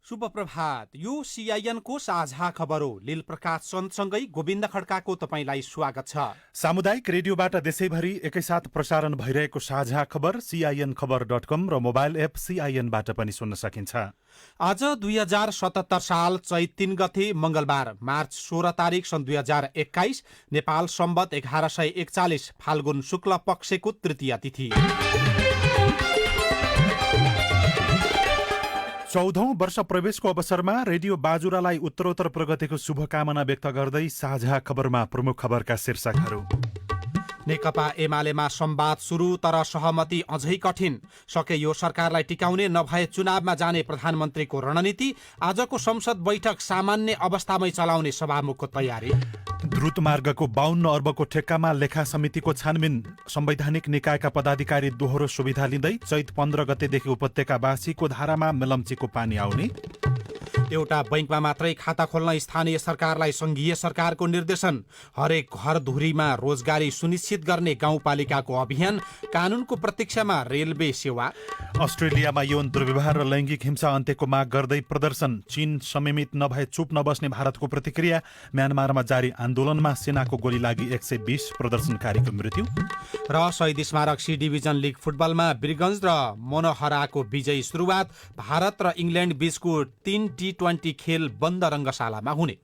शुभ प्रभात। यो सीआईएन को साझा खबर हो। लील प्रकाश चन्दसँगै गोविन्द खड्काको तपाईलाई स्वागत छ। सामुदायिक रेडियोबाट देशैभरि एकैसाथ प्रसारण भइरहेको साझा खबर CINखबर.com र मोबाइल एप CINबाट पनि सुन्न सकिन्छ। आज 2077 साल चैत 3 गते मंगलबार, मार्च 16 तारिक सन् 2021, नेपाल सम्वत 1141 फाल्गुन शुक्ल पक्षको तृतीय तिथि। 14औं वर्ष प्रवेशको अवसरमा रेडियो बाजुरालाई उत्तरोत्तर प्रगतिको शुभकामना व्यक्त गर्दै साझा खबरमा प्रमुख खबरका शीर्षकहरू। नेकपा एमालेमा संवाद सुरु, तर सहमति अझै कठिन। सके यो सरकारलाई टिकाउने, नभए चुनावमा जाने प्रधानमन्त्रीको रणनीति। आजको संसद बैठक सामान्य अवस्थामै चलाउने सभामुखको तयारी। द्रुत मार्गको 52 अर्बको ठेक्कामा लेखा समितिको छानबिन, संवैधानिक निकायका पदाधिकारी दोहोरो सुविधा लिँदै चैत 15 गतेदेखि उपत्यकावासीको धारामा मेलम्चीको पानी आउने। एउटा बैंकमा मात्रै खाता खोल्न स्थानीय सरकारलाई संघीय सरकारको निर्देशन। हरेक घर धुरीमा रोजगारी सुनिश्चित गर्ने गाउँपालिकाको अभियान। कानूनको प्रतीक्षामा रेलवे सेवा। अस्ट्रेलियामा यौन दुर्व्यवहार र लैङ्गिक हिंसा अन्त्यको माग गर्दै प्रदर्शन। चीन संयमित नभए चुप नबस्ने भारतको प्रतिक्रिया। म्यानमारमा जारी आन्दोलनमा सेनाको गोली लागि 120 प्रदर्शनकारीको मृत्यु। र शहीद स्मारक सी डिभिजन लिग फुटबलमा वीरगञ्ज र मनोहराको विजयी सुरुवात। भारत र इङ्ल्यान्ड बीचको 3 T20 खेल बन्द रङ्गशालामा हुने।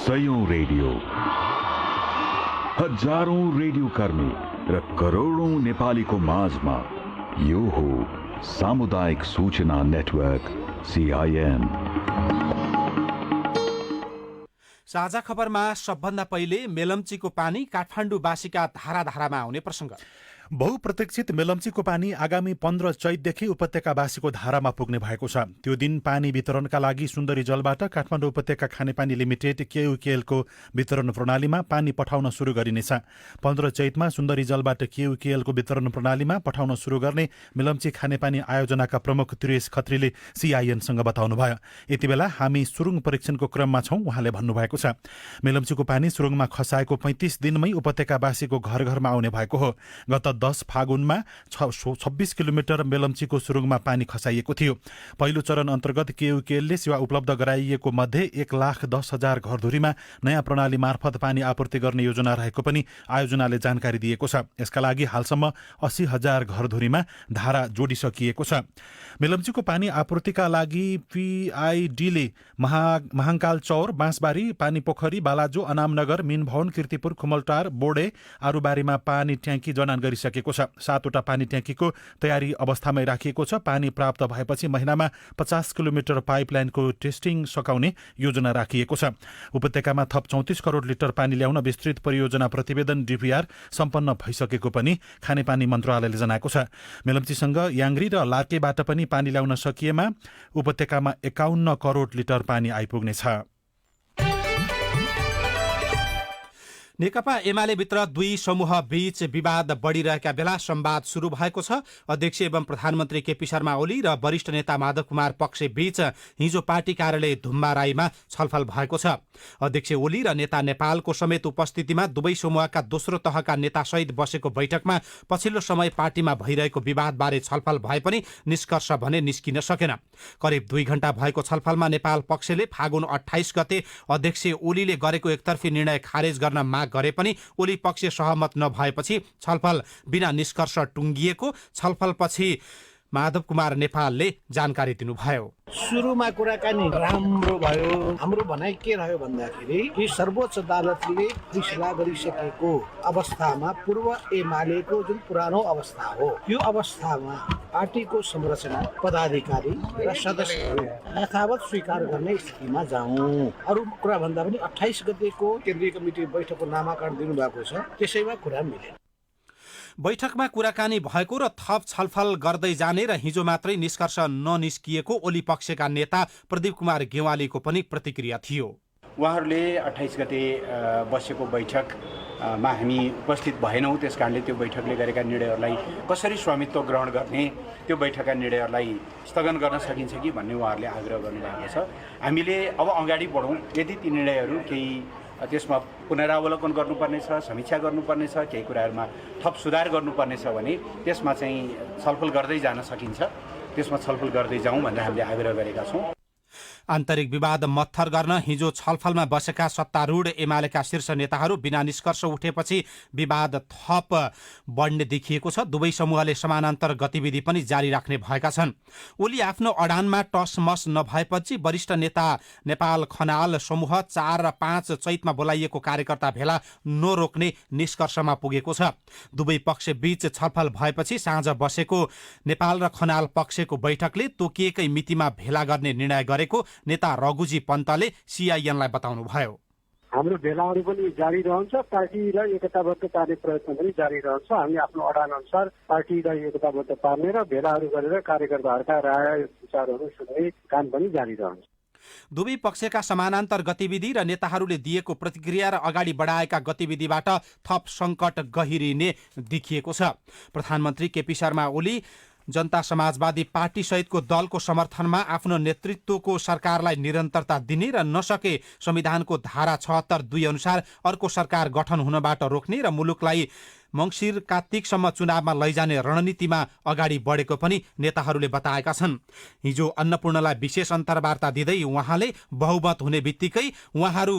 सयौं रेडियो, हजारौं रेडियो कर्मी र करोडौं नेपालीको माझमा यो हो सामुदायिक सूचना नेटवर्क CIN। साझा खबरमा सबभन्दा पहिले मेलम्चीको पानी काठमाडौँवासीका धाराधारामा आउने प्रसङ्ग। बहुप्रतीक्षित मेलम्चीको पानी आगामी 15 चैतदेखि उपत्यकावासीको धारामा पुग्ने भएको छ। त्यो दिन पानी वितरणका लागि सुन्दरी जलबाट काठमाडौँ उपत्यका खानेपानी लिमिटेड KUKL को वितरण प्रणालीमा पानी पठाउन सुरु गरिनेछ। 15 चैतमा सुन्दरी जलबाट KUKL को वितरण प्रणालीमा पठाउन सुरु गर्ने मेलम्ची खानेपानी आयोजनाका प्रमुख त्रिवेश खत्रीले CINसँग बताउनुभयो। यति बेला हामी सुरुङ परीक्षणको क्रममा छौं, उहाँले भन्नुभएको छ। मेलम्चीको पानी सुरुङमा खसाएको 35 दिनमै उपत्यकावासीको घर घरमा आउने भएको हो। गत 10 फागुनमा 26 किलोमिटर मेलम्चीको सुरुङमा पानी खसाइएको थियो। पहिलो चरण अन्तर्गत KUKL ले सेवा उपलब्ध गराइएको मध्ये 1,10,000 घरधुरीमा नयाँ प्रणाली मार्फत पानी आपूर्ति गर्ने योजना रहेको पनि आयोजनाले जानकारी दिएको छ। यसका लागि हालसम्म 80,000 घरधुरीमा धारा जोडिसकिएको छ। मेलम्चीको पानी आपूर्तिका लागि PID ले महाङ्काल चौर, बाँसबारी, पानी पोखरी, बालाजु, अनामनगर, मिनभवन, कीर्तिपुर, खुमलटार, बोडे, आरुबारीमा पानी ट्याङ्की जडान गरिसकेको छ। 7वटा पानी ट्याङ्कीको तयारी अवस्थामै राखिएको छ। पानी प्राप्त भएपछि महिनामा 50 किलोमिटर पाइपलाइनको टेस्टिङ सकाउने योजना राखिएको छ। उपत्यकामा थप 34 करोड लिटर पानी ल्याउन विस्तृत परियोजना प्रतिवेदन DPR सम्पन्न भइसकेको पनि खानेपानी मन्त्रालयले जनाएको छ। मेलम्चीसँग याङ्ग्री र लार्केबाट पनि पानी ल्याउन सकिएमा उपत्यकामा 51 करोड लिटर पानी आइपुग्नेछ। नेकपा एमाले भित्र दुई समूह बीच विवाद बढ़िरहेका बेला संवाद शुरू भएको छ। अध्यक्ष एवं प्रधानमन्त्री KP शर्मा ओली र वरिष्ठ नेता माधव कुमार पक्ष बीच हिजो पार्टी कार्यालय धुम्बाराईमा छलफल भएको छ। अध्यक्ष ओली र नेता नेपालको समेत उपस्थितिमा दुवै समूहका दोस्रो तहका नेतासहित बसेको बैठकमा पछिल्लो समय पार्टीमा भइरहेको विवादबारे छलफल भए पनि निष्कर्ष भने निस्किन सकेन। करिब 2 घण्टा भएको छलफलमा नेपाल पक्षले फागुन 28 गते अध्यक्ष ओलीले गरेको एकतर्फी निर्णय खारेज गर्न माग गरे पनि ओली पक्ष सहमत नभएपछि छलफल बिना निष्कर्ष टुङ्गिएको। छलफलपछि माधव कुमार नेपालले जानकारी दिनुभयो। सुरुमा कुराकानी राम्रो भयो। हाम्रो भनाइ के रह्यो भन्दाखेरि कि सर्वोच्च अदालतले फैसला गरिसकेको अवस्थामा पूर्व एमालेको जुन पुरानो अवस्था हो, यो अवस्थामा पार्टीको संरचना, पदाधिकारी र सदस्यहरू यथावत स्वीकार गर्ने स्थितिमा जाउँ। अरू कुरा भन्दा पनि 28 गतेको केन्द्रीय कमिटी बैठकको नामाकरण दिनुभएको छ, त्यसैमा कुरा मिले। बैठकमा कुराकानी भएको र थप छलफल गर्दै जाने र हिजो मात्रै निष्कर्ष ननिस्किएको ओली पक्षका नेता प्रदीप कुमार गेवालीको पनि प्रतिक्रिया थियो। उहाँहरूले 28 गते बसेको बैठकमा हामी उपस्थित भएनौँ। त्यसकारणले त्यो बैठकले गरेका निर्णयहरूलाई कसरी स्वामित्व ग्रहण गर्ने, त्यो बैठकका निर्णयहरूलाई स्थगन गर्न सकिन्छ कि भन्ने उहाँहरूले आग्रह गर्नुभएको छ। हामीले अब अगाडि बढौँ। यदि ती निर्णयहरू केही त्यसमा पुनरावलोकन गर्नुपर्ने छ, समीक्षा गर्नुपर्ने छ, केही कुराहरूमा थप सुधार गर्नुपर्ने छ भने त्यसमा चाहिँ छलफल गर्दै जान सकिन्छ। त्यसमा छलफल गर्दै जाउँ भनेर हामीले आग्रह गरेका छौँ। आन्तरिक विवाद मत्थर गर्न हिजो छलफलमा बसेका सत्तारूढ एमालेका शीर्ष नेताहरू बिना निष्कर्ष उठेपछि विवाद थप बढ्ने देखिएको छ। दुवै समूहले समानान्तर गतिविधि पनि जारी राख्ने भएका छन्। ओली आफ्नो अडानमा टसमस नभएपछि वरिष्ठ नेता नेपाल खनाल समूह 4 र 5 चैतमा बोलाइएको कार्यकर्ता भेला नरोक्ने निष्कर्षमा पुगेको छ। दुवै पक्ष बीच छलफल भएपछि साँझ बसेको नेपाल र खनाल पक्षको बैठकले तोकिएकै मितिमा भेला गर्ने निर्णय गरेको नेता रघुजी पन्तले सीआईएनलाई बताउनुभयो। हाम्रो भेलाहरू पनि जारी रहन्छ, पार्टीलाई एकताबद्ध पार्ने प्रयत्न पनि जारी रहन्छ। हामी आफ्नो अडान अनुसार पार्टीलाई एकताबद्ध पार्ने र भेलाहरू गरेर कार्यकर्ताहरूका राय विचारहरू सुन्ने काम पनि जारी रहन्छ। दुवै पक्षका समानान्तर गतिविधि र नेताहरूले दिएको प्रतिक्रिया र अगाडि बढाएका गतिविधिबाट थप सङ्कट गहिरिने देखिएको छ। प्रधानमन्त्री केपी शर्मा ओली जनता समाजवादी पार्टी सहितको दलको समर्थनमा आफ्नो नेतृत्वको सरकारलाई निरन्तरता दिने र नसके संविधानको धारा 76(2) अनुसार अर्को सरकार गठन हुनबाट रोक्ने र मुलुकलाई मङ्सिर कार्तिकसम्म चुनावमा लैजाने रणनीतिमा अगाडि बढेको पनि नेताहरूले बताएका छन्। हिजो अन्नपूर्णलाई विशेष अन्तर्वार्ता दिँदै उहाँले बहुमत हुने बित्तिकै उहाँहरू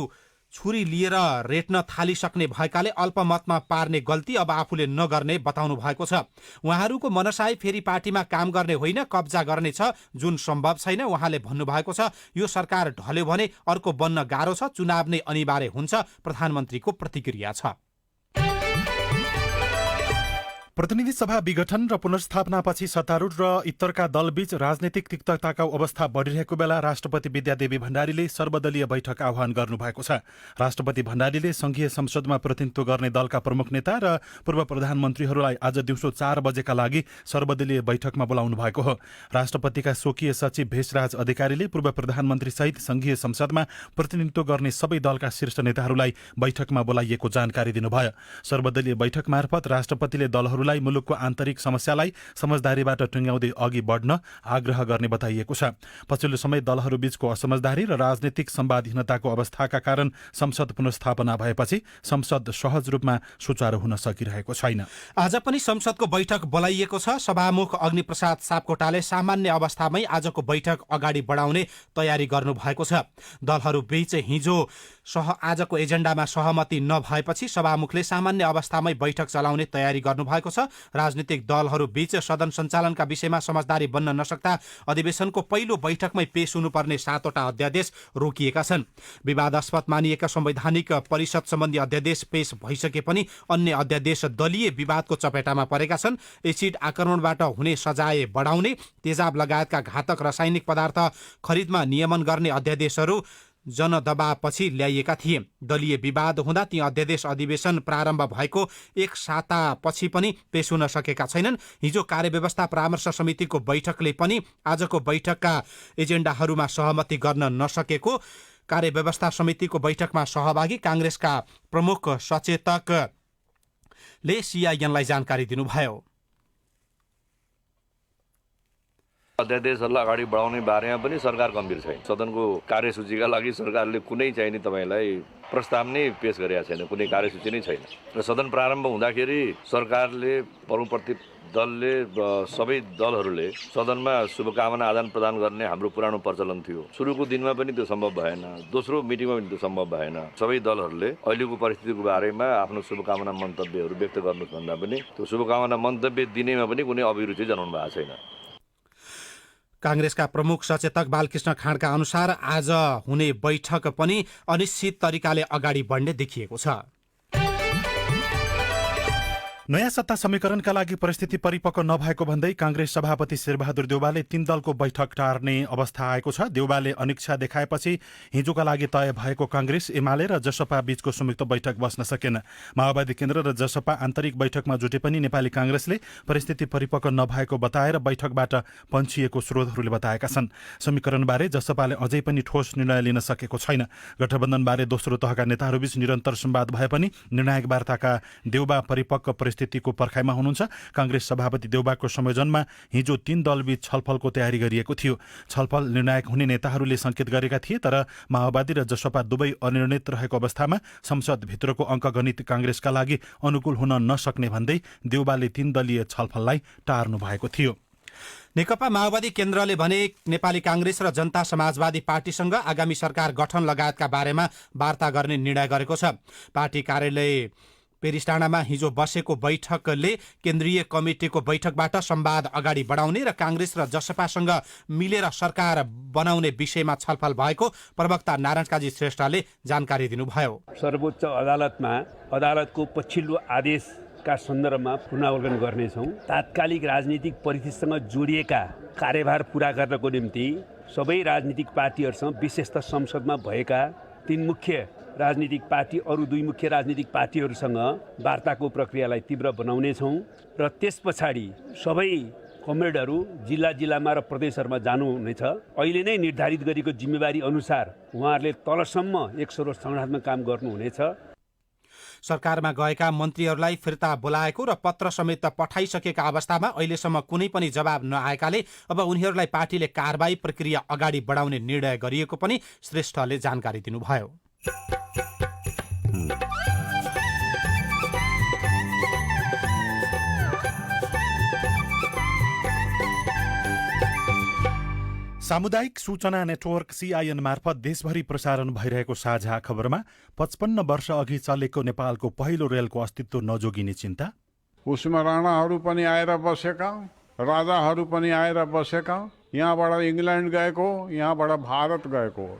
छुरी लिएर रेट्न थालिसक्ने भएकाले अल्पमतमा पार्ने गल्ती अब आफूले नगर्ने बताउनु भएको छ। उहाँहरूको मनसाय फेरि पार्टीमा काम गर्ने होइन, कब्जा गर्ने छ, जुन सम्भव छैन। उहाँले भन्नुभएको छ यो सरकार ढल्यो भने अर्को बन्न गाह्रो छ, चुनाव नै अनिवार्य हुन्छ। प्रधानमन्त्रीको प्रतिक्रिया छ। प्रतिनिधि सभा विघटन र पुनर्स्थापनापछि सत्तारूढ र इतरका दलबीच राजनीतिक तिक्तताको अवस्था बढिरहेको बेला राष्ट्रपति विद्यादेवी भण्डारीले सर्वदलीय बैठक आह्वान गर्नुभएको छ। राष्ट्रपति भण्डारीले संघीय संसदमा प्रतिनिधित्व गर्ने दलका प्रमुख नेता र पूर्व प्रधानमन्त्रीहरूलाई आज दिउँसो 4 बजेका लागि सर्वदलीय बैठकमा बोलाउनु भएको हो। राष्ट्रपतिका स्वकीय सचिव भेषराज अधिकारीले पूर्व प्रधानमन्त्री सहित संघीय संसदमा प्रतिनिधित्व गर्ने सबै दलका शीर्ष नेताहरूलाई बैठकमा बोलाइएको जानकारी दिनुभयो। सर्वदलीय बैठक मार्फत राष्ट्रपतिले दलहरूलाई मुलुकको आन्तरिक समस्यालाई समझदारीबाट टुङ्ग्याउँदै अघि बढ्न आग्रह गर्ने बताइएको छ। पछिल्लो समय दलहरूबीचको असमझदारी र राजनीतिक संवादहीनताको अवस्थाका कारण संसद पुनर्स्थापना भएपछि संसद सहज रूपमा सुचारू हुन सकिरहेको छैन। आज पनि संसदको बैठक बोलाइएको छ। सभामुख अग्निप्रसाद सापकोटाले सामान्य अवस्थामै आजको बैठक अगाडि बढाउने तयारी गर्नुभएको छ। दलहरूबीच हिजो आजको एजेन्डामा सहमति नभएपछि सभामुखले सामान्य अवस्थामै बैठक चलाउने तयारी गर्नुभएको छ। राजनीतिक दलहरू बीच सदन सञ्चालनका विषयमा समझदारी बन्न नसक्दा अधिवेशनको पहिलो बैठकमै पेश हुनुपर्ने 7वटा अध्यादेश रोकिएका छन्। विवादास्पद मानिएका संवैधानिक परिषद सम्बन्धी अध्यादेश पेश भइसके पनि अन्य अध्यादेश दलीय विवादको चपेटामा परेका छन्। एसिड आक्रमणबाट हुने सजाय बढाउने, तेजाब लगायतका घातक रासायनिक पदार्थ खरिदमा नियमन गर्ने अध्यादेशहरू जनदबावपछि ल्याइएका थिए। दलीय विवाद हुँदा ती अध्यादेश अधिवेशन प्रारम्भ भएको 1 सातापछि पनि पेश हुन सकेका छैनन्। हिजो कार्यव्यवस्था परामर्श समितिको बैठकले पनि आजको बैठकका एजेन्डाहरूमा सहमति गर्न नसकेको कार्यव्यवस्था समितिको बैठकमा सहभागी काङ्ग्रेसका प्रमुख सचेतकले सीआईएनलाई जानकारी दिनुभयो। अध्यादेशहरूलाई अगाडि बढाउने बारेमा पनि सरकार गम्भीर छैन। सदनको कार्यसूचीका लागि सरकारले कुनै चाहिने तपाईँलाई प्रस्ताव नै पेश गरेका छैन, कुनै कार्यसूची नै छैन। र सदन प्रारम्भ हुँदाखेरि सरकारले बहुप्रति दलले सबै दलहरूले सदनमा शुभकामना आदान प्रदान गर्ने हाम्रो पुरानो प्रचलन थियो। सुरुको दिनमा पनि त्यो सम्भव भएन, दोस्रो मिटिङमा पनि त्यो सम्भव भएन। सबै दलहरूले अहिलेको परिस्थितिको बारेमा आफ्नो शुभकामना मन्तव्यहरू व्यक्त गर्नुहोस् भन्दा पनि त्यो शुभकामना मन्तव्य दिनेमा पनि कुनै अभिरुचि जनाउनु भएको छैन। काङ्ग्रेसका प्रमुख सचेतक बालकृष्ण खाँडका अनुसार आज हुने बैठक पनि अनिश्चित तरिकाले अगाडि बढ्ने देखिएको छ। नयाँ सत्ता समीकरणका लागि परिस्थिति परिपक्व नभएको भन्दै काङ्ग्रेस सभापति शेरबहादुर देउवाले 3 दलको बैठक टार्ने अवस्था आएको छ। देउवाले अनिच्छा देखाएपछि हिजोका लागि तय भएको काङ्ग्रेस, एमाले र जसपा बीचको संयुक्त बैठक बस्न सकेन। माओवादी केन्द्र र जसपा आन्तरिक बैठकमा जुटे पनि नेपाली काङ्ग्रेसले परिस्थिति परिपक्व नभएको बताएर बैठकबाट पन्छिएको स्रोतहरूले बताएका छन्। समीकरणबारे जसपाले अझै पनि ठोस निर्णय लिन सकेको छैन। गठबन्धनबारे दोस्रो तहका नेताहरूबीच निरन्तर संवाद भए पनि निर्णायक वार्ताका देउवा परिपक्व स्थितिको पर्खाइमा हुनुहुन्छ। कांग्रेस सभापति देउबाको संयोजनमा हिजो 3 दलबीच छलफलको तयारी गरिएको थियो। छलफल निर्णायक हुने नेताहरूले संकेत गरेका थिए, तर माओवादी र जसपा दुवै अनिर्णित रहेको अवस्थामा संसदभित्रको अङ्कगणित कांग्रेसका लागि अनुकूल हुन नसक्ने भन्दै देउबाले 3 दलीय छलफललाई टार्नु भएको थियो। नेकपा माओवादी केन्द्रले भने नेपाली कांग्रेस र जनता समाजवादी पार्टीसँग आगामी सरकार गठन लगायतका बारेमा वार्ता गर्ने निर्णय गरेको छ। पार्टी कार्यालय पेरिसटाणामा हिजो बसेको बैठकले केन्द्रीय कमिटिको बैठकबाट संवाद अगाडि बढाउने र कांग्रेस र जसपासँग मिलेर सरकार बनाउने विषयमा छलफल भएको प्रवक्ता नारायण काजी श्रेष्ठले जानकारी दिनुभयो। सर्वोच्च अदालतमा अदालतको पछिल्लो आदेशका सन्दर्भमा पुनरावलोकन गर्नेछौँ। तात्कालिक राजनीतिक परिस्थितिसँग जोडिएका कार्यभार पूरा गर्नको निम्ति सबै राजनीतिक पार्टीहरूसँग विशेषत संसदमा भएका 3 मुख्य राजनीतिक पार्टी अरू 2 मुख्य राजनीतिक पार्टीहरूसँग वार्ताको प्रक्रियालाई तीव्र बनाउनेछौँ र त्यस पछाडि सबै कमरेडहरू जिल्लामा र प्रदेशहरूमा जानुहुनेछ। अहिले नै निर्धारित गरेको जिम्मेवारी अनुसार उहाँहरूले तलसम्म एक सरोज संगठनात्मक काम गर्नुहुनेछ। सरकारमा गएका मन्त्रीहरूलाई फिर्ता बोलाएको र पत्र समेत पठाइसकेका अवस्थामा अहिलेसम्म कुनै पनि जवाब नआएकाले अब उनीहरूलाई पार्टीले कारबाही प्रक्रिया अगाडि बढाउने निर्णय गरिएको पनि श्रेष्ठले जानकारी दिनुभयो। सामुदायिक सूचना नेटवर्क CIN मार्फत देशभरि प्रसारण भइरहेको साझा खबरमा 55 वर्ष अघि चलेको नेपालको पहिलो रेलको अस्तित्व नजोगिने चिन्ता, उसमा राणाहरू पनि आएर बसेका, राजाहरू पनि आएर बसेका, यहाँबाट इङ्ल्यान्ड गएको, यहाँबाट भारत गएको।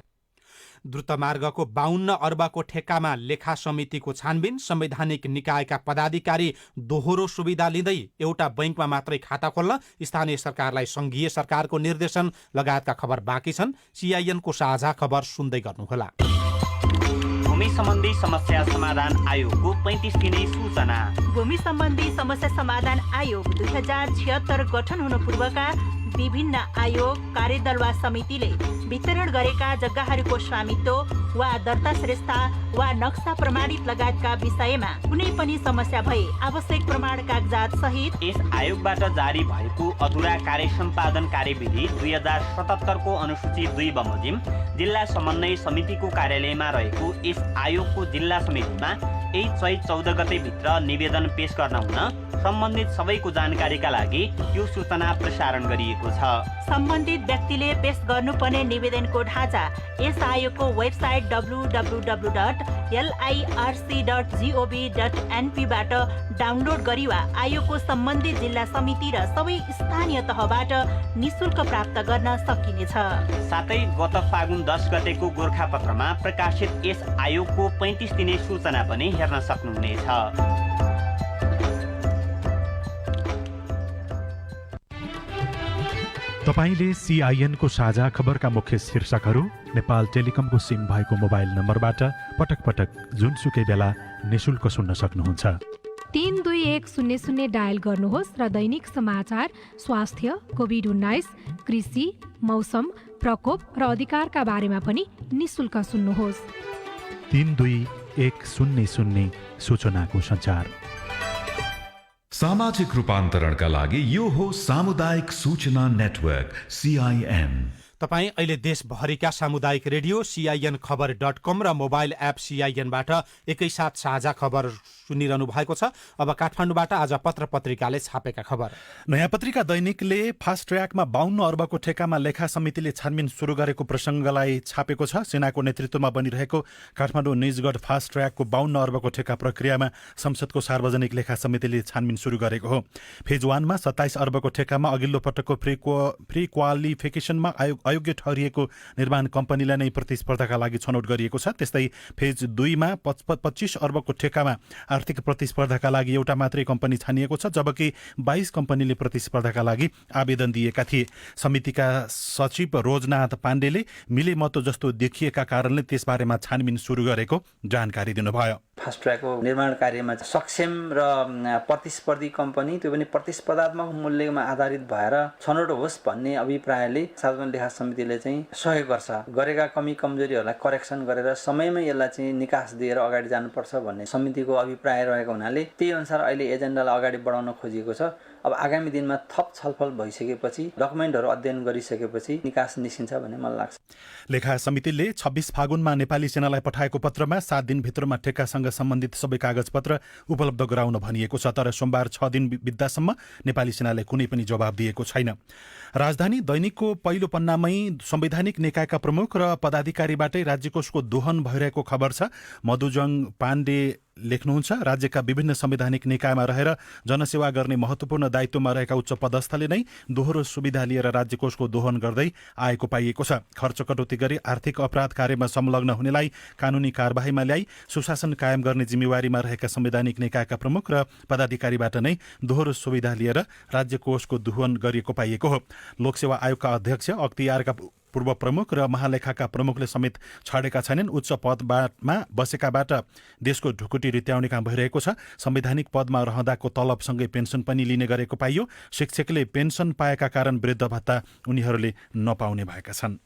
द्रुतमार्गको 52 अर्बको ठेक्कामा लेखा समितिको छानबिन, संवैधानिक निकायका पदाधिकारी दोहोरो सुविधा लिँदै एउटा बैंकमा मात्रै खाता खोल्न, स्थानीय सरकारलाई संघीय सरकारको निर्देशन लगायतका खबर बाँकी छन्। CIN को साझा खबर सुन्दै गर्नुहोला। भूमि सम्बन्धी समस्या समाधान आयोगको 35 दिने सूचना। भूमि सम्बन्धी समस्या समाधान आयोग 2076 गठन हुनु पूर्वका विभिन्न आयोग, कार्यदल वा समितिले वितरण गरेका जग्गाहरूको स्वामित्व वा दर्ता श्रेष्ठता वा नक्सा प्रमाणित लगायतका विषयमा कुनै पनि समस्या भए आवश्यक प्रमाण कागजात सहित यस आयोगबाट जारी भएको अधुरा कार्य सम्पादन कार्यविधि 2077 को अनुसूची 2 बमोजिम जिल्ला समन्वय समितिको कार्यालयमा रहेको यस आयोगको जिल्ला समितिमा यही चैत 14 गते भित्र निवेदन पेश गर्न हुन सम्बन्धित सबैको जानकारीका लागि यो सूचना प्रसारण गरिएको छ। सम्बन्धित व्यक्तिले पेश गर्नुपर्ने निवेदनको ढाँचा यस आयोगको वेबसाइट www.lirc.gov.np बाट डाउनलोड गरी वा आयोगको सम्बन्धित जिल्ला समिति र सबै स्थानीय तहबाट निशुल्क प्राप्त गर्न सकिनेछ। साथै गत फागुन 10 गतेको गोरखापत्रमा प्रकाशित यस आयोगको 35 दिने सूचना पनि हेर्न सक्नुहुनेछ। तपाईले CIN को साझा खबरका मुख्य शीर्षकहरू नेपाल टेलिकमको सिम भएको मोबाइल नम्बरबाट पटक पटक जुनसुकै बेला निशुल्क सुन्न सक्नुहुन्छ। 32100 डायल गर्नुहोस् र दैनिक समाचार, स्वास्थ्य, कोभिड-19, कृषि, मौसम, प्रकोप र अधिकारका बारेमा पनि निशुल्क सुन्नुहोस्। 32100 सूचनाको सञ्चार। सामाजिक रूपान्तरणका लागि यो हो सामुदायिक सूचना नेटवर्क CIN। तपाईँ अहिले देशभरिका सामुदायिक रेडियो CIN खबर.com र मोबाइल एप CIN बाट एकैसाथ साझा खबर सुनिरहनु भएको छ। अब काठमाडौँबाट आज पत्र पत्रिकाले छापेका खबर। नयाँ पत्रिका दैनिकले फास्ट ट्र्याकमा 52 अर्बको ठेक्कामा लेखा समितिले छानबिन सुरु गरेको प्रसङ्गलाई छापेको छ। सेनाको नेतृत्वमा बनिरहेको काठमाडौँ निजगढ फास्ट ट्र्याकको 52 अर्बको ठेक्का प्रक्रियामा संसदको सार्वजनिक लेखा समितिले छानबिन सुरु गरेको हो। फेज 1 मा 27 अर्बको ठेक्कामा अघिल्लो पटकको प्री क्वालिफिकेसनमा अयोग्य ठहरिएको निर्माण कम्पनीलाई नै प्रतिस्पर्धाका लागि छनौट गरिएको छ। त्यस्तै फेज 2 मा 25 अर्बको ठेक्कामा आर्थिक प्रतिस्पर्धाका लागि एउटा मात्रै कम्पनी छानिएको छ, जबकि 22 कम्पनीले प्रतिस्पर्धाका लागि आवेदन दिएका थिए। समितिका सचिव रोजनाथ पाण्डेले मिलेमतो जस्तो देखिएका कारणले त्यसबारेमा छानबिन सुरु गरेको जानकारी दिनुभयो। फास्ट ट्र्याकको निर्माण कार्यमा सक्षम र प्रतिस्पर्धी कम्पनी, त्यो पनि प्रतिस्पर्धात्मक मूल्यमा आधारित भएर छनौट होस् भन्ने अभिप्रायले सार्वजनिक लेखा समितिले चाहिँ सहयोग गर्छ। गरेका कमी कमजोरीहरूलाई करेक्सन गरेर समयमै यसलाई चाहिँ निकास दिएर अगाडि जानुपर्छ भन्ने समितिको अभिप्राय रहेको हुनाले त्यही अनुसार अहिले एजेन्डालाई अगाडि बढाउन खोजिएको छ। अब आगामी दिनमा थप छलफल भइसकेपछि, डकुमेन्टहरू अध्ययन गरिसकेपछि निकास निस्किन्छ भन्ने मलाई लाग्छ। लेखा समितिले 26 फागुनमा नेपाली सेनालाई पठाएको पत्रमा 7 दिनभित्रमा ठेक्कासँग सम्बन्धित सबै कागजपत्र उपलब्ध गराउन भनिएको छ। तर सोमबार 6 दिन बित्दासम्म नेपाली सेनाले कुनै पनि जवाब दिएको छैन। राजधानी दैनिकको पहिलो पन्नामै संवैधानिक निकायका प्रमुख र पदाधिकारीबाटै राज्यकोषको दोहन भइरहेको खबर छ। मधुजङ पाण्डे लेख्नुहुन्छ, राज्यका विभिन्न संवैधानिक निकायमा रहेर जनसेवा गर्ने महत्वपूर्ण दायित्वमा रहेका उच्च पदस्थले नै दोहोरो सुविधा लिएर राज्यकोषको दोहन गर्दै आएको पाइएको छ। खर्च कटौती गरी आर्थिक अपराध कार्यमा संलग्न हुनेलाई कानूनी कारबाहीमा ल्याई सुशासन कायम गर्ने जिम्मेवारीमा रहेका संवैधानिक निकायका प्रमुख र पदाधिकारीबाट नै दोहोरो सुविधा लिएर राज्यकोषको दोहन गरिएको पाइएको हो। लोकसेवा आयोगका अध्यक्ष, अख्तियारका पूर्व प्रमुख र महालेखाका प्रमुखले समेत छाडेका छैनन्। उच्च पदमा बसेकाबाट देशको ढुकुटी रित्याउने काम भइरहेको छ। संवैधानिक पदमा रहँदाको तलबसँगै पेन्सन पनि लिने गरेको पाइयो। शिक्षकले पेन्सन पाएका कारण वृद्ध भत्ता उनीहरूले नपाउने भएका छन्।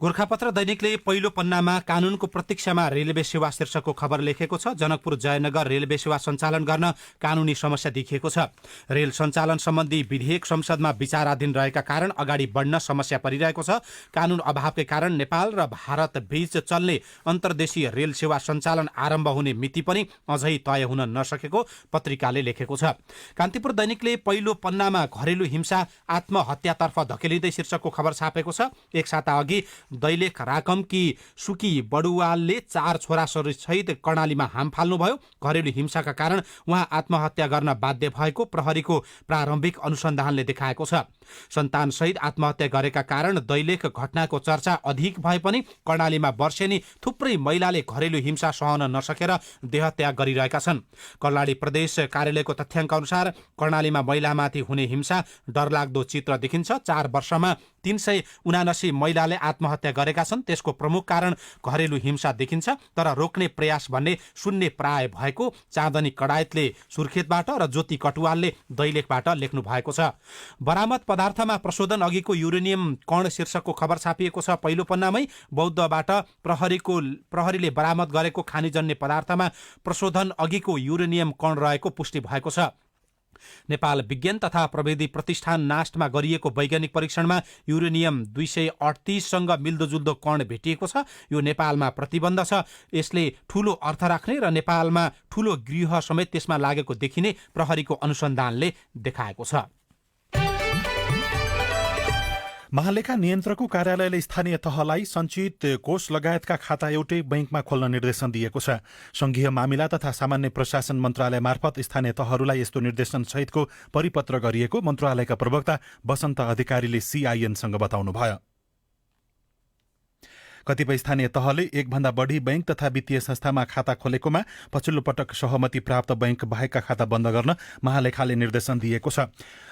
गोर्खापत्र दैनिकले पहिलो पन्नामा कानूनको प्रतीक्षामा रेलवे सेवा शीर्षकको खबर लेखेको छ। जनकपुर जयनगर रेलवे सेवा सञ्चालन गर्न कानूनी समस्या देखिएको छ। रेल सञ्चालन सम्बन्धी विधेयक संसदमा विचाराधीन रहेका कारण अगाडि बढ्न समस्या परिरहेको छ। कानून अभावकै कारण नेपाल र भारत बीच चल्ने अन्तर्देशीय रेल सेवा सञ्चालन आरम्भ हुने मिति पनि अझै तय हुन नसकेको पत्रिकाले लेखेको छ। कान्तिपुर दैनिकले पहिलो पन्नामा घरेलु हिंसा आत्महत्यातर्फ धकेलिँदै शीर्षकको खबर छापेको छ। एक साता अघि दैलेख राकमकी सुकी बडुवालले 4 छोराछोरीसहित कर्णालीमा हाम फाल्नुभयो। घरेलु हिंसाका कारण उहाँ आत्महत्या गर्न बाध्य भएको प्रहरीको प्रारम्भिक अनुसन्धानले देखाएको छ। सन्तानसहित आत्महत्या गरेका कारण दैलेख घटनाको चर्चा अधिक भए पनि कर्णालीमा वर्षेनी थुप्रै महिलाले घरेलु हिंसा सहन नसकेर देहत्याग गरिरहेका छन्। कर्णाली प्रदेश कार्यालयको तथ्याङ्क अनुसार कर्णालीमा महिलामाथि हुने हिंसा डरलाग्दो चित्र देखिन्छ। 4 वर्षमा 379 महिलाले आत्महत्या गरेका छन्। त्यसको प्रमुख कारण घरेलु हिंसा देखिन्छ। तर रोक्ने प्रयास भन्ने शून्य प्राय भएको चाँदनी कडायतले सुर्खेतबाट र ज्योति कटुवालले दैलेखबाट लेख्नु भएको छ। बरामद पदार्थमा प्रशोधन अघिको युरेनियम कण शीर्षकको खबर छापिएको छ। पहिलो पन्नामै बौद्धबाट प्रहरीले बरामद गरेको खानीजन्य पदार्थमा प्रशोधन अघिको युरेनियम कण रहेको पुष्टि भएको छ। नेपाल विज्ञान तथा प्रविधि प्रतिष्ठान नास्टमा गरिएको वैज्ञानिक परीक्षणमा युरेनियम 238सँग मिल्दोजुल्दो कण भेटिएको छ। यो नेपालमा प्रतिबन्ध छ। यसले ठूलो अर्थ राख्ने र नेपालमा ठूलो गृह समेत त्यसमा लागेको देखिने प्रहरीको अनुसन्धानले देखाएको छ। महालेखा नियन्त्रकको कार्यालयले स्थानीय तहलाई सञ्चित कोष लगायतका खाता एउटै बैंकमा खोल्न निर्देशन दिएको छ। संघीय मामिला तथा सामान्य प्रशासन मन्त्रालय मार्फत स्थानीय तहहरूलाई यस्तो निर्देशन सहितको परिपत्र गरिएको मन्त्रालयका प्रवक्ता वसन्त अधिकारीले सीआईएनसँग बताउनुभयो। कतिपय स्थानीय तहले एकभन्दा बढी बैंक तथा वित्तीय संस्थामा खाता खोलेकोमा पछिल्लो पटक सहमति प्राप्त बैंक बाहेकका खाता बन्द गर्न महालेखाले निर्देशन दिएको छ।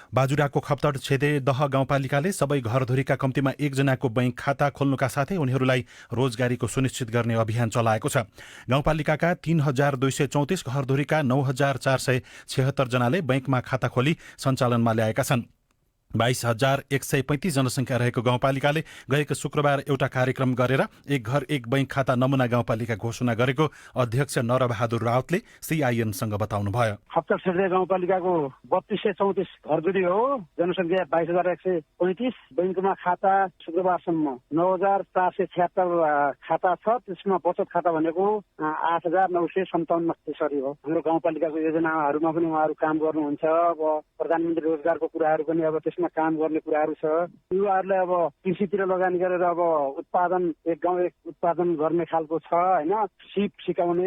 बाजुराको खप्तड छेदे दह गाउँपालिकाले सबै घरधुरीका कम्तीमा 1 जनाको बैंक खाता खोल्नुका साथै उनीहरूलाई रोजगारीको सुनिश्चित गर्ने अभियान चलाएको छ। गाउँपालिकाका 3234 घरधुरीका 9476 जनाले बैंकमा खाता खोली सञ्चालनमा ल्याएका छन्। 22,135 जनसङ्ख्या रहेको गाउँपालिकाले गएको शुक्रबार एउटा कार्यक्रम गरेर एक घर एक बैंक खाता नमुना गाउँपालिका घोषणा गरेको अध्यक्ष नरबहादुर राउतले सीआईएनसँग बताउनुभयो। खप्तड छेदे गाउँपालिकाको 3234 घरधुरी हो। जनसङ्ख्या 22,135। बैंकमा खाता शुक्रबारसम्म 9,476 खाता छ। त्यसमा बचत खाता भनेको 8,957 त्यसरी हो। हाम्रो गाउँपालिकाको योजनाहरूमा पनि उहाँहरू काम गर्नुहुन्छ। अब प्रधानमन्त्री रोजगारको कुराहरू पनि अब त्यसमा काम गर्ने कुराहरू छ। युवाहरूलाई अब कृषितिर लगानी गरेर अब उत्पादन एक गाउँ एक उत्पादन गर्ने खालको छ हैन। सिप सिकाउने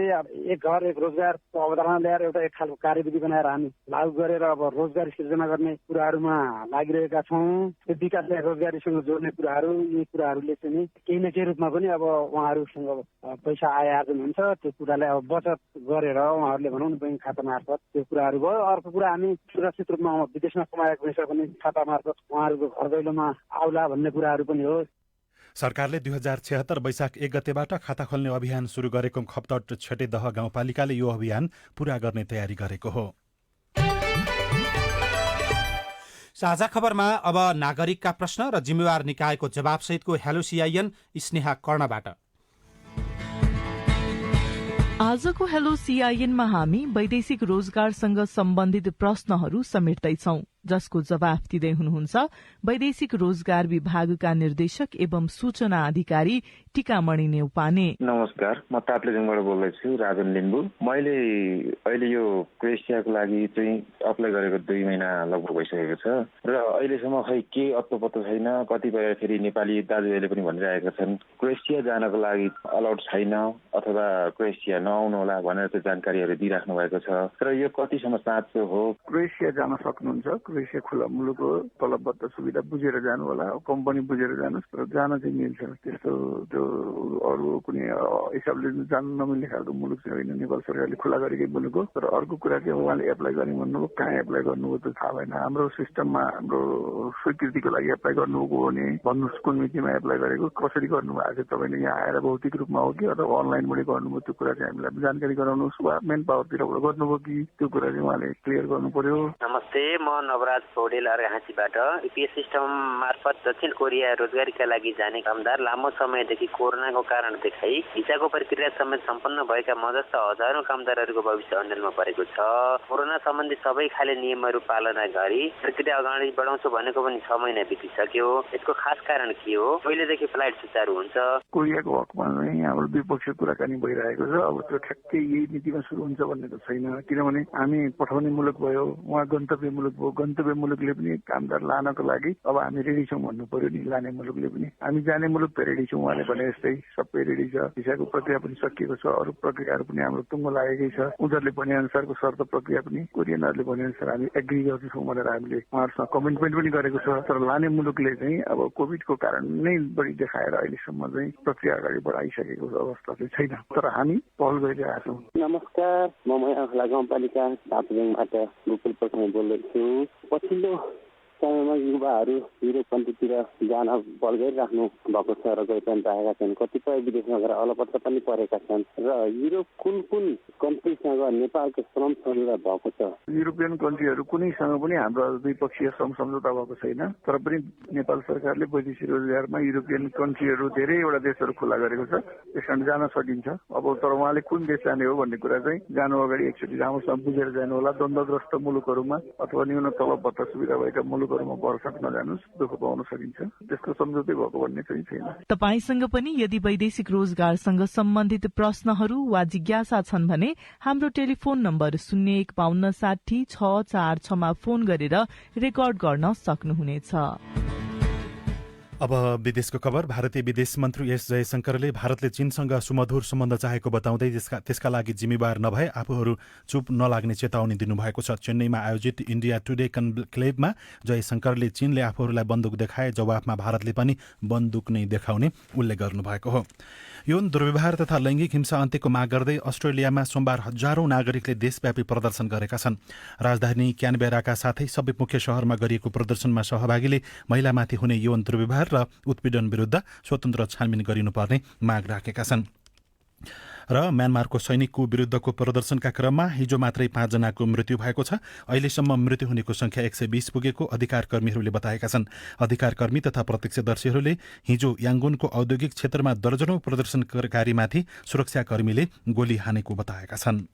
एक घर एक रोजगारको अवधारणा ल्याएर एउटा एक खालको कार्यविधि बनाएर हामी लागू गरेर अब रोजगारी सिर्जना गर्ने कुराहरूमा लागिरहेका छौँ। त्यो विकासलाई रोजगारीसँग जोड्ने कुराहरू, यी कुराहरूले चाहिँ केही न केही रूपमा पनि अब उहाँहरूसँग पैसा आय आर्जन हुन्छ। त्यो कुरालाई अब बचत गरेर उहाँहरूले भनौँ न बैंक खाता मार्फत त्यो कुराहरू भयो। अर्को कुरा हामी सुरक्षित रूपमा विदेशमा कमाएको पैसा पनि खाता मार्फत उहाँहरूको घर दैलोमा आउला भन्ने कुराहरू पनि हो। सरकारले 2076 वैशाख 1 गतेबाट खाता खोल्ने अभियान सुरु गरेको खप्तड छेटेदह गाउँपालिकाले यो अभियान पूरा गर्ने तयारी गरेको हो। साझा खबरमा अब नागरिकका प्रश्न र जिम्मेवार निकायको जवाबसहितको हेलो सिआइएन स्नेहा कर्णबाट। आजको हेलो सिआइएनमा हामी वैदेशिक रोजगारसँग सम्बन्धित प्रश्नहरू समेट्दैछौं, जसको जवाफ दिँदै हुनुहुन्छ वैदेशिक रोजगार विभागका निर्देशक एवं सूचना अधिकारी टीकामणि नेउपाने। नमस्कार, म ताप्लेजुङबाट बोल्दैछु, राजन लिम्बू। मैले अहिले यो क्रोएसियाको लागि चाहिँ अप्लाई गरेको 2 महिना लगभग भइसकेको छ र अहिलेसम्म खै के अत्तो छैन। कतिपय फेरि नेपाली दाजुभाइले पनि भनिरहेका छन् क्रोएसिया जानको लागि अलाउड छैन अथवा क्रोएसिया नआउनु होला भनेर चाहिँ जानकारीहरू दिइराख्नु भएको छ। तर यो कतिसम्म साँचो हो? क्रोएसिया जान सक्नुहुन्छ, क्रोएसिया खुला मुलुक हो, तलबद्ध सुविधा बुझेर जानु होला, कम्पनी बुझेर जानुहोस्, तर जान चाहिँ मिल्छ। त्यस्तो त्यो अरू कुनै हिसाबले जान नमिल्ने खालको मुलुक चाहिँ होइन, नेपाल सरकारले खुला गरेकै मुलुक हो। तर अर्को कुरा चाहिँ उहाँले एप्लाई गर्ने भन्नुभयो, कहाँ एप्लाई गर्नुभयो त थाहा भएन। हाम्रो सिस्टममा हाम्रो स्वीकृतिको लागि एप्लाई गर्नुभएको हो भने भन्नुहोस् कुन मितिमा एप्लाई गरेको, कसरी गर्नुभएको छ, तपाईँले यहाँ आएर भौतिक रूपमा हो कि अथवा अनलाइनबाट गर्नुभयो, त्यो कुरा चाहिँ हामीलाई जानकारी गराउनुहोस्। वा मेन पावरतिरबाट गर्नुभयो कि, त्यो कुरा चाहिँ उहाँले क्लियर गर्नु पर्यो। नमस्ते, म नवराज पौडेल अर्घाँसीबाट। ईपीएस सिस्टम मार्फत दक्षिण कोरिया रोजगारीका लागि जाने कामदार लामो समयदेखि कोरोनाको कारण देखाई भिसाको प्रक्रिया समेत सम्पन्न भएका मजस्ता हजारौं कामदारहरूको भविष्य अन्यलमा परेको छ। कोरोना सम्बन्धी सबै खाले नियमहरू पालना गरी प्रक्रिया अगाडि बढाउँछु भनेको पनि 6 महिना बितिसक्यो। यसको खास कारण के हो? पहिलेदेखि फ्लाइट सुचारू हुन्छ? कोरियाको हकमा चाहिँ हाम्रो द्विपक्षीय कुराकानी भइरहेको छ। अब त्यो ठ्याक्कै यही नीतिमा सुरु हुन्छ भन्ने त छैन, किनभने हामी पठाउने मुलुक भयो, उहाँ गन्तव्य मुलुक भयो। गन्तव्य मुलुकले पनि कामदार लानको लागि अब हामी रेडी छौँ भन्नु पर्यो नि, लाने मुलुकले पनि। हामी जाने मुलुक त रेडी छौँ, उहाँले भने जस्तै सबै रेडी छ। भिसाको प्रक्रिया पनि सकिएको छ, अरू प्रक्रियाहरू पनि हाम्रो टुङ्गो लागेकै छ। उनीहरूले भने अनुसारको शर्त प्रक्रिया पनि कोरियनहरूले भने अनुसार हामी एग्री गर्छौँ भनेर हामीले उहाँहरूसँग कमिटमेन्ट पनि गरेको छ। तर लाने मुलुकले चाहिँ अब कोभिडको कारण नै बढी देखाएर अहिलेसम्म चाहिँ प्रक्रिया अगाडि बढाइसकेको अवस्था चाहिँ छैन, तर हामी पहल गरिरहेका छौँ। नमस्कार, म मयाखला गाउँपालिका ताप्लेजुङबाट गोकुल प्रसाद बोल्दैछु। पछिल्लो समयमा युवाहरू युरोप कन्ट्रीतिर जान बल गरिराख्नु भएको छ र गइ पनि रहेका छन्। कतिपय विदेशमा गएर अलपत्र पनि परेका छन् र युरोप कुन कुन कन्ट्रीसँग नेपालको श्रम सम्झौता भएको छ? युरोपियन कन्ट्रीहरू कुनैसँग पनि हाम्रो द्विपक्षीय श्रम सम्झौता भएको छैन। तर पनि नेपाल सरकारले वैदेशिक रोजगारमा युरोपियन कन्ट्रीहरू धेरैवटा देशहरू खुला गरेको छ, त्यस कारण जान सकिन्छ। अब तर उहाँले कुन देश जाने हो भन्ने कुरा चाहिँ जानु अगाडि एकचोटि राम्रोसँग बुझेर जानु होला। द्वन्द्वग्रस्त मुलुकहरूमा अथवा न्यून तलबभत्ता सुविधा भएका मुलुकहरूमा वर्षक नजानुस्, दुःख पाउन सकिन्छ। त्यसको सम्झौतै भएको भन्ने चाहिँ छैन। तपाईसँग पनि यदि वैदेशिक रोजगारसँग सम्बन्धित प्रश्नहरू वा जिज्ञासा छन् भने हाम्रो टेलिफोन नम्बर 015260 मा फोन गरेर रेकर्ड गर्न सक्नुहुनेछ। अब विदेशको खबर। भारतीय विदेश मन्त्री एस जयशंकरले भारतले चीनसँग सुमधुर सम्बन्ध चाहेको बताउँदै त्यसका लागि जिम्मेवार नभए आफूहरू चुप नलाग्ने चेतावनी दिनुभएको छ। चेन्नईमा आयोजित इन्डिया टुडे कन्क्लेभमा जयशंकरले चीनले आफूहरूलाई बन्दुक देखाए, जवाफमा भारतले पनि बन्दुक नै देखाउने उल्लेख गर्नुभएको हो। यौन दुर्व्यवहार तथा लैङ्गिक हिंसा अन्त्यको माग गर्दै अस्ट्रेलियामा सोमबार हजारौं नागरिकले देशव्यापी प्रदर्शन गरेका छन्। राजधानी क्यानबेराका साथै सबै मुख्य शहरमा गरिएको प्रदर्शनमा सहभागीले महिलामाथि हुने यौन दुर्व्यवहार र उत्पीडन विरुद्ध स्वतन्त्र छानबिन गरिनुपर्ने माग राखेका छन्। र म्यानमारको सैनिकको विरुद्धको प्रदर्शनका क्रममा हिजो मात्रै 5 जनाको मृत्यु भएको छ। अहिलेसम्म मृत्यु हुनेको संख्या 120 पुगेको अधिकार कर्मीहरूले बताएका छन्। अधिकार कर्मी तथा प्रत्यक्षदर्शीहरूले हिजो याङ्गुनको औद्योगिक क्षेत्रमा दर्जनौं प्रदर्शनकारीमाथि सुरक्षाकर्मीले गोली हानेको बताएका छन्।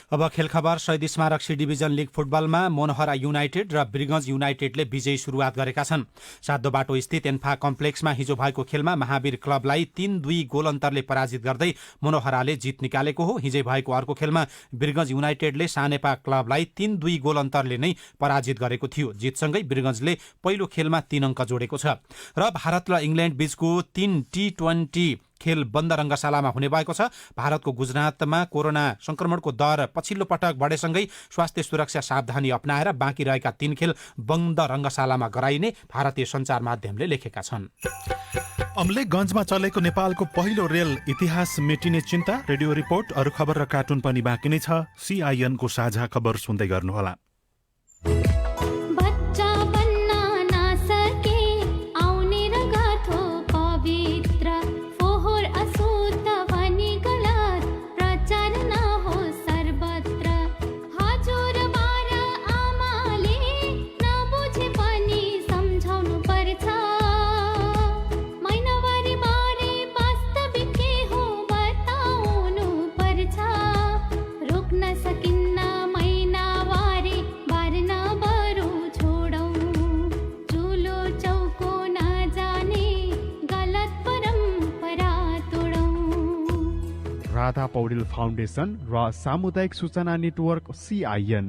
अब खेल खबर। शहीद स्मारक सी डिभिजन लीग फुटबलमा मोनहरा युनाइटेड र ब्रिगन्ज युनाइटेडले विजयी सुरुवात गरेका छन्। सातो बाटो स्थित एन्फा कम्प्लेक्समा हिजो भएको खेलमा महावीर क्लबलाई 3-2 गोल अन्तरले पराजित गर्दै मोनहराले जित निकालेको हो। हिजै भएको अर्को खेलमा ब्रिगन्ज युनाइटेडले सानेपा क्लबलाई 3-2 गोल अन्तरले नै पराजित गरेको थियो। जितसँगै ब्रिगन्जले पहिलो खेलमा 3 अङ्क जोडेको छ। र भारत र इङ्ल्यान्ड बीचको 3 T20 खेल बन्द रङ्गशालामा हुने भएको छ। भारतको गुजरातमा कोरोना संक्रमणको दर पछिल्लो पटक बढेसँगै स्वास्थ्य सुरक्षा सावधानी अपनाएर बाँकी रहेका 3 खेल बन्द रङ्गशालामा गराइने भारतीय सञ्चार माध्यमले लेखेका छन्। अमलेखगञ्जमा चलेको नेपालको पहिलो रेल इतिहास मेटिने चिन्ता। रेडियो रिपोर्ट, अरू खबर र कार्टुन पनि बाँकी नै छ। CIN को साझा खबर सुन्दै गर्नुहोला। बच्चा बन्न नसके आउ राधा पौडेल फाउन्डेसन र सामुदायिक सूचना नेटवर्क CIN।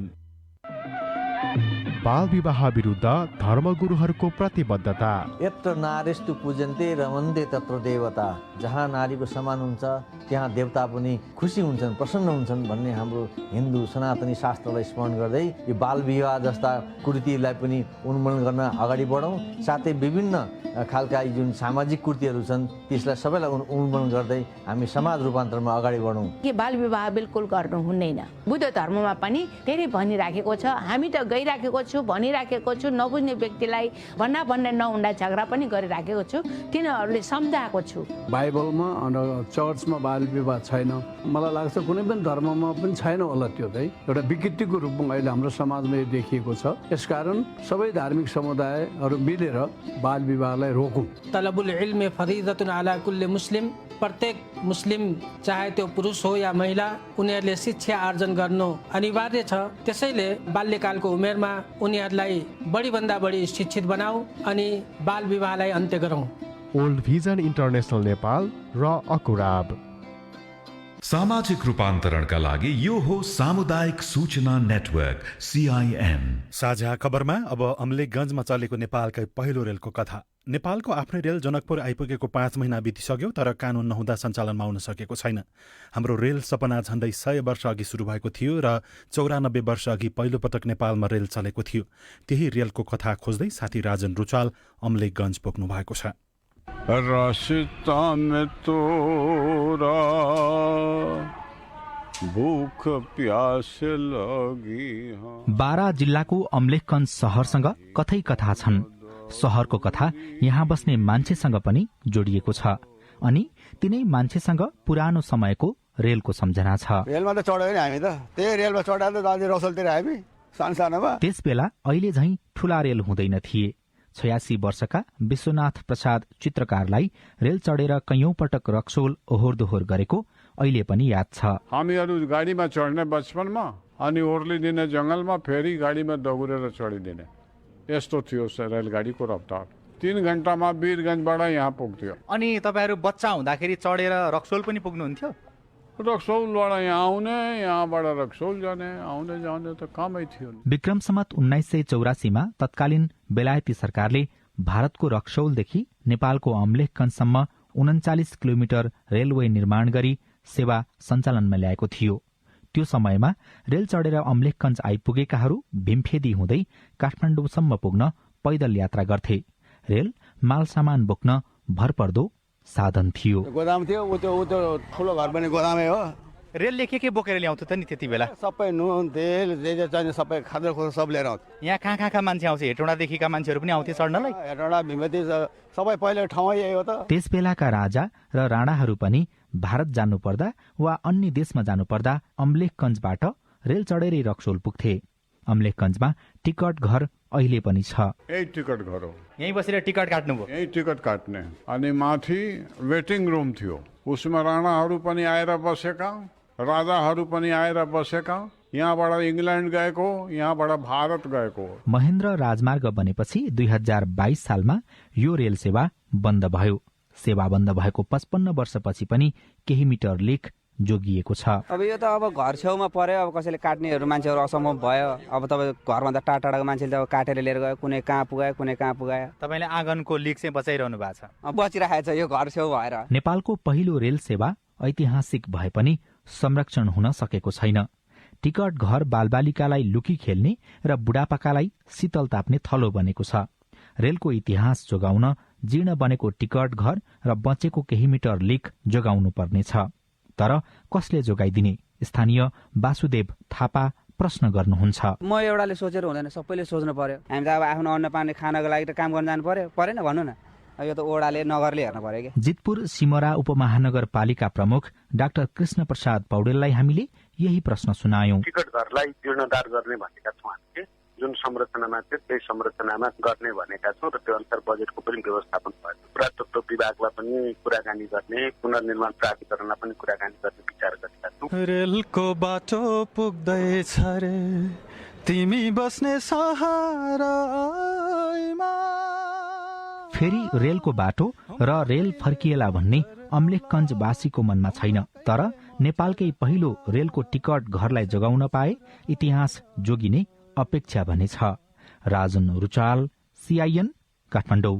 बाल विवाह विरुद्ध धर्मगुरुहरूको प्रतिबद्धता। यत्र नारीस्तु पूजन्ते रमन्ते तत्र देवता। जहाँ नारीको सम्मान हुन्छ त्यहाँ देवता पनि खुसी हुन्छन्, प्रसन्न हुन्छन् भन्ने हाम्रो हिन्दू सनातनी शास्त्रलाई स्मरण गर्दै यो बाल विवाह जस्ता कुरीतिलाई पनि उन्मूलन गर्न अगाडि बढौँ। साथै विभिन्न खालका जुन सामाजिक कुरीतिहरू छन् त्यसलाई सबैलाई उन्मूलन गर्दै हामी समाज रूपान्तरमा अगाडि बढौँ। के बाल विवाह बिल्कुल गर्नु हुँदैन। बुद्ध धर्ममा पनि धेरै भनिराखेको छ, हामी त गइराखेको छु, भनिराखेको छु, नबुझ्ने व्यक्तिलाई भन्ने नहुँदा झगडा पनि गरिराखेको छु, तिनीहरूले सम्झाएको छु। बाइबलमा चर्चमा बाल विवाह छैन, मलाई लाग्छ कुनै पनि धर्ममा पनि छैन होला। त्यो चाहिँ एउटा विकृतिको रूपमा अहिले हाम्रो समाजमा देखिएको छ। यसकारण सबै धार्मिक समुदायहरू मिलेर बाल विवाहलाई रोकौँ। तलबुल इल्म फरिदतुन अला कुल्ली मुस्लिम। प्रत्येक मुस्लिम चाहे त्यो पुरुष हो या महिला उनीहरूले शिक्षा आर्जन गर्नु अनिवार्य छ। त्यसैले बाल्यकालको उमेरमा उनीहरूलाई बढीभन्दा बढी शिक्षित बनाऊ अनि बाल विवाहलाई अन्त्य गरौँ। ओल्ड भिजन इन्टरनेसनल नेपाल र अकुराब। सामाजिक रूपान्तरणका लागि यो हो सामुदायिक सूचना नेटवर्क CIN। साझा खबरमा अब अमलेखगञ्जमा चलेको नेपालकै पहिलो रेलको कथा। नेपालको आफ्नै रेल जनकपुर आइपुगेको 5 महिना बितिसक्यो, तर कानून नहुँदा सञ्चालनमा आउन सकेको छैन। हाम्रो रेल सपना झण्डै 100 वर्ष अघि सुरु भएको थियो र 94 वर्ष अघि पहिलोपटक नेपालमा रेल चलेको थियो। त्यही रेलको कथा खोज्दै साथी राजन रुचाल अमलेखगञ्ज पुग्नु भएको छ। रास्ता में तोरा भूख प्यास लगी। बारा जिल्लाको अमलेखगञ्ज शहरसँग कथै कथा छन्। शहरको कथा यहाँ बस्ने मान्छेसँग पनि जोडिएको छ अनि तिनै मान्छेसँग पुरानो समयको रेलको सम्झना छ। रेलमा त चढ्यो नि हामी त, त्यही रेलमा चढाएर त दाजु रसलतिर हामी सानसानोमा। त्यसबेला अहिले झैं ठूला रेल हुँदैन थिए। 86 वर्षका विश्वनाथ प्रसाद चित्रकारलाई रेल चढेर कैयौं पटक रक्सोल ओहोर दोहोर गरेको अहिले पनि याद छ। हामीहरू गाडीमा चढ्ने बचपनमा अनि ओर्लिदिने जंगलमा फेरि गाडीमा दगुरेर चढिदिने, यस्तो थियो रेलगाडीको रफ्तार। 3 घण्टामा वीरगञ्जबाट यहाँ पुग्थ्यो। अनि तपाईहरु बच्चा हुँदाखेरि चढेर रक्सोल पनि पुग्नुहुन्थ्यो? रक्सौलबाट यहाँ आउने, यहाँबाट रक्सौल जाने, आउने जाने त कामै थियो। विक्रम सम्वत 1984 मा तत्कालीन बेलायती सरकारले भारतको रक्सौलदेखि नेपालको अमलेखगञ्जसम्म 39 किलोमिटर रेलवे निर्माण गरी सेवा सञ्चालनमा ल्याएको थियो। त्यो समयमा रेल चढेर अमलेखगञ्ज आइपुगेकाहरू भीमफेदी हुँदै काठमाडौँसम्म पुग्न पैदल यात्रा गर्थे। रेल माल सामान बोक्न भरपर्दो साधन थियो। गोदाम थियो, त्यो ठुलो घर पनि गोदामै हो। रेलले के बोकेर ल्याउँथ्यो त नि त्यति बेला? सबै नुन तेल जे जे चाहिने सबै खाद्य सब लिएर आउँथ्यो। यहाँ कहाँ मान्छे आउँछ? हेटौँडादेखिका मान्छेहरू पनि आउँथे चढ्नलाई? हेटौँडा भीमफेदी सबै पहिले ठाउँ यही हो त। त्यसबेलाका राजा र राणाहरू पनि भारत जानुपर्दा वा अन्य देशमा जानुपर्दा अमलेखगञ्जबाट रेल चढेरै रक्सोल पुग्थे। अमलेखगञ्जमा टिकट घर अहिले पनि छ। यही टिकट घर हो, यही बसेर टिकट काट्नुभयो? यही टिकट काट्ने। अनि माथि वेटिङ रुम थियो, उसमा राणाहरू पनि आएर बसेका, राजाहरू पनि आएर बसेका। यहाँबाट इङ्ल्यान्ड गएको, यहाँबाट भारत गएको। महेन्द्र राजमार्ग बनेपछि 2022 सालमा यो रेल सेवा बन्द भयो। सेवा बन्द भएको 55 वर्षपछि पनि केही मिटर लेख जोगिएको छ। अब यो त घर छेउमा पर्यो, अब कसैले काट्नेहरू मान्छेहरू असम्भव भयो। अब तपाईँ घरभन्दा टाढाको मान्छेले त काटेर लिएर गयो, कुनै कहाँ पुगायो कुनै कहाँ पुगायो। तपाईँले आँगनको लिक चाहिँ बचाइरहनु भएको छ? बचिरहेको छ यो घर छेउ भएर। नेपालको पहिलो रेल सेवा ऐतिहासिक भए पनि संरक्षण हुन सकेको छैन। टिकट घर बालबालिकालाई लुकी खेल्ने र बुढापाकालाई शीतल ताप्ने थलो बनेको छ। रेलको इतिहास जोगाउन जीर्ण बनेको टिकट घर र बचेको केही मिटर लिक जोगाउनु पर्नेछ। तर कसले जोगाइदिने? स्थानीय वासुदेव थापा प्रश्न गर्नुहुन्छ। म एउटाले सोचेर हुँदैन, सबैले सोच्नु पर्यो। हामी त अब आफ्नो अन्न पानी खानको लागि त काम गर्न जानु पर्यो, परेन भन्नु न? यो त ओडाले नगरले हेर्नु पर्यो कि। जितपुर सिमरा उपमहानगरपालिका प्रमुख डाक्टर कृष्ण प्रसाद पौडेललाई हामीले यही प्रश्न सुनायौं। टिकट घरलाई जीर्णोद्धार गर्ने भनेका छौँ हामीले, जुन संरचनामा थियो त्यही संरचनामा गर्ने भनेका छौँ र त्यो अनुसार बजेटको पनि व्यवस्थापन भयो। पुरातत्व विभागलाई पनि कुराकानी गर्ने, पुनर्निर्माण प्राधिकरणलाई पनि कुराकानी गर्ने विचार गरेका छौँ। रेलको बाटो पुग्दैछ रे तिमी बस्ने सहारामा। फेरि रेलको बाटो र रेल फर्किएला भन्ने अमलेखगञ्जवासीको मनमा छैन। तर नेपालकै पहिलो रेलको टिकट घरलाई जगाउन पाए इतिहास जोगिने अपेक्षा भने छ। राजन रुचाल, CIN, काठमाडौँ।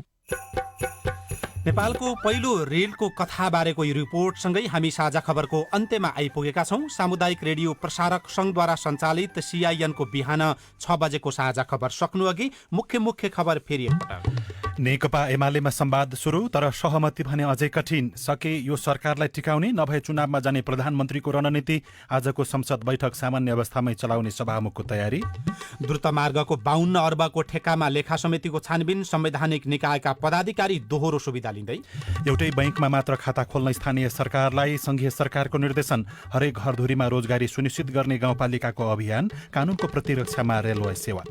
नेपालको पहिलो रेलको कथाबारेको यो रिपोर्टसँगै हामी साझा खबरको अन्त्यमा आइपुगेका छौं। सामुदायिक रेडियो प्रसारक संघद्वारा सञ्चालित CIN को बिहान 6 बजेको साझा खबर सक्नु अघि मुख्य खबर फेरि एकपटक। नेकपा एमालेमा संवाद सुरु, तर सहमति भने अझै कठिन। सके यो सरकारलाई टिकाउने, नभए चुनावमा जाने प्रधानमन्त्रीको रणनीति। आजको संसद बैठक सामान्य अवस्थामै चलाउने सभामुखको तयारी। द्रुत मार्गको 52 अर्बको ठेक्कामा लेखा समितिको छानबिन, संवैधानिक निकायका पदाधिकारी दोहोरो सुविधा लिँदै। एउटै बैंकमा मात्र खाता खोल्न स्थानीय सरकारलाई संघीय सरकारको निर्देशन। हरेक घरधुरीमा रोजगारी सुनिश्चित गर्ने गाउँपालिकाको अभियान। कानूनको प्रतिरक्षामा रेलवे सेवा।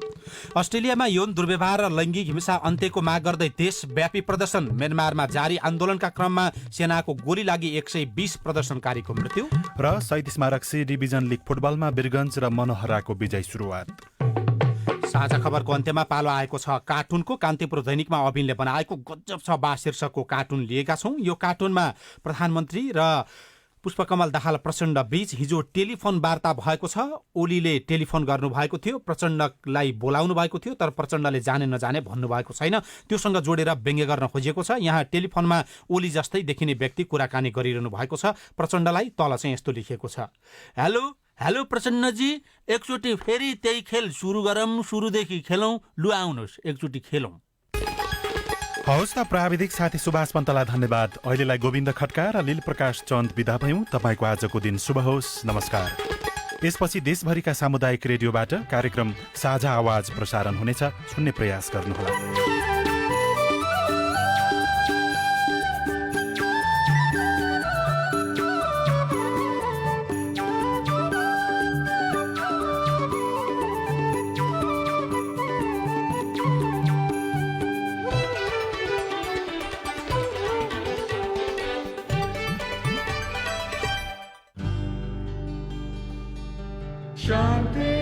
अस्ट्रेलियामा यौन दुर्व्यवहार र लैङ्गिक हिंसा अन्त्यको माग गर्दै देशव्यापी प्रदर्शन। म्यानमारमा जारी आन्दोलनका क्रममा सेनाको गोली लागि 120 प्रदर्शनकारीको मृत्यु। र 37 स्मारक C डिभिजन लिग फुटबलमा वीरगञ्ज र मनोहराको विजय सुरुवात। साझा खबरको अन्त्यमा पालो आएको छ कार्टुनको। कान्तिपुर दैनिकमा अभिनले बनाएको गजब छ बा शीर्षकको कार्टुन लिएका छौं। यो कार्टुनमा प्रधानमन्त्री र पुष्पकमल दाहाल प्रचण्ड बीच हिजो टेलिफोन वार्ता भएको छ। ओलीले टेलिफोन गर्नुभएको थियो, प्रचण्डलाई बोलाउनु भएको थियो, तर प्रचण्डले जाने नजाने भन्नुभएको छैन। त्योसँग जोडेर व्यङ्ग्य गर्न खोजिएको छ। यहाँ टेलिफोनमा ओली जस्तै देखिने व्यक्ति कुराकानी गरिरहनु भएको छ। प्रचण्डलाई तल चाहिँ यस्तो लेखिएको छ, हेलो प्रचण्डजी, एकचोटि फेरि त्यही खेल सुरु गरौँ, सुरुदेखि खेलौँ, लु आउनुहोस् एकचोटि खेलौँ। हवस् त, प्राविधिक साथी सुभाष पन्तलाई धन्यवाद। अहिलेलाई गोविन्द खड्का र लील प्रकाश चन्द बिदा भयौँ। तपाईँको आजको दिन शुभ होस्। नमस्कार। यसपछि देशभरिका सामुदायिक रेडियोबाट कार्यक्रम साझा आवाज प्रसारण हुनेछ। सुन्ने प्रयास गर्नुहोला। शांति